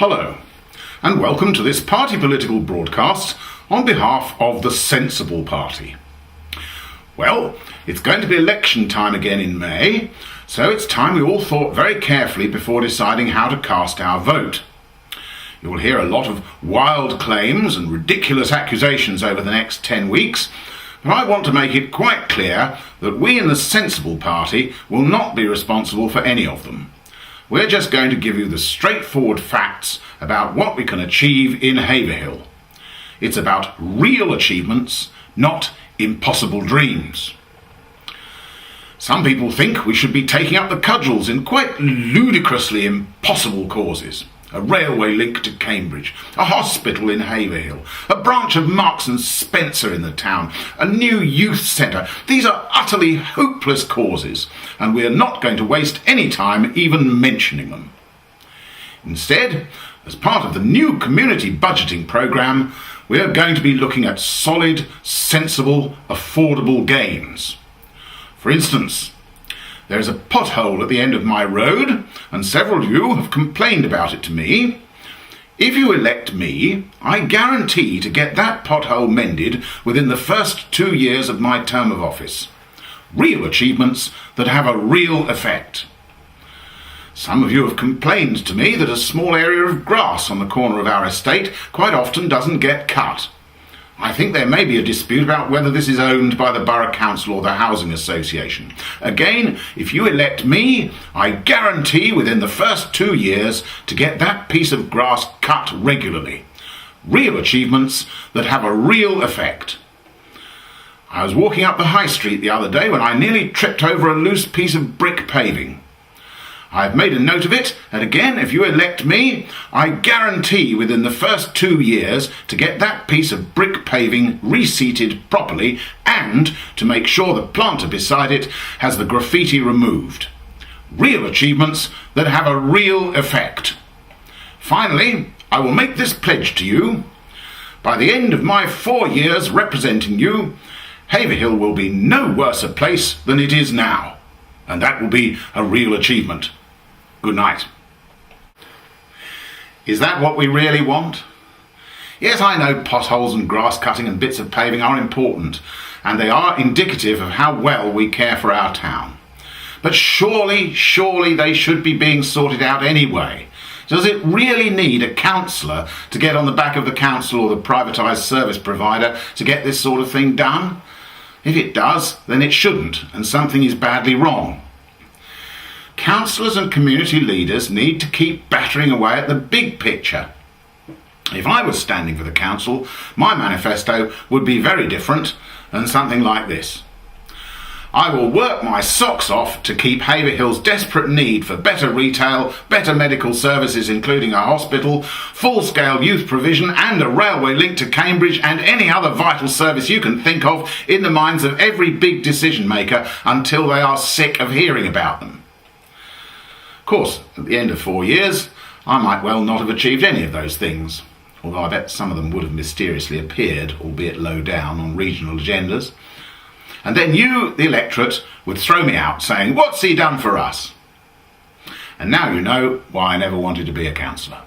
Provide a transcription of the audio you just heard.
Hello, and welcome to this party political broadcast on behalf of the Sensible Party. Well, it's going to be election time again in May, so it's time we all thought very carefully before deciding how to cast our vote. You'll hear a lot of wild claims and ridiculous accusations over the next 10 weeks, but I want to make it quite clear that we in the Sensible Party will not be responsible for any of them. We're just going to give you the straightforward facts about what we can achieve in Haverhill. It's about real achievements, not impossible dreams. Some people think we should be taking up the cudgels in quite ludicrously impossible causes. A railway link to Cambridge, a hospital in Haverhill, a branch of Marks and Spencer in the town, a new youth centre. These are utterly hopeless causes, and we are not going to waste any time even mentioning them. Instead, as part of the new community budgeting programme, we are going to be looking at solid, sensible, affordable gains. For instance, there is a pothole at the end of my road, and several of you have complained about it to me. If you elect me, I guarantee to get that pothole mended within the first 2 years of my term of office. Real achievements that have a real effect. Some of you have complained to me that a small area of grass on the corner of our estate quite often doesn't get cut. I think there may be a dispute about whether this is owned by the Borough Council or the Housing Association. Again, if you elect me, I guarantee within the first 2 years to get that piece of grass cut regularly. Real achievements that have a real effect. I was walking up the high street the other day when I nearly tripped over a loose piece of brick paving. I've made a note of it, and again, if you elect me, I guarantee within the first 2 years to get that piece of brick paving reseated properly and to make sure the planter beside it has the graffiti removed. Real achievements that have a real effect. Finally, I will make this pledge to you. By the end of my 4 years representing you, Haverhill will be no worse a place than it is now, and that will be a real achievement. Good night. Is that what we really want? Yes, I know potholes and grass cutting and bits of paving are important, and they are indicative of how well we care for our town. But surely they should be being sorted out anyway. Does it really need a councillor to get on the back of the council or the privatised service provider to get this sort of thing done? If it does, then it shouldn't, and something is badly wrong. Councillors and community leaders need to keep battering away at the big picture. If I was standing for the council, my manifesto would be very different and something like this. I will work my socks off to keep Haverhill's desperate need for better retail, better medical services including a hospital, full-scale youth provision and a railway link to Cambridge and any other vital service you can think of in the minds of every big decision maker until they are sick of hearing about them. Of course, at the end of 4 years, I might well not have achieved any of those things, although I bet some of them would have mysteriously appeared, albeit low down, on regional agendas. And then you, the electorate, would throw me out saying, "What's he done for us?" And now you know why I never wanted to be a councillor.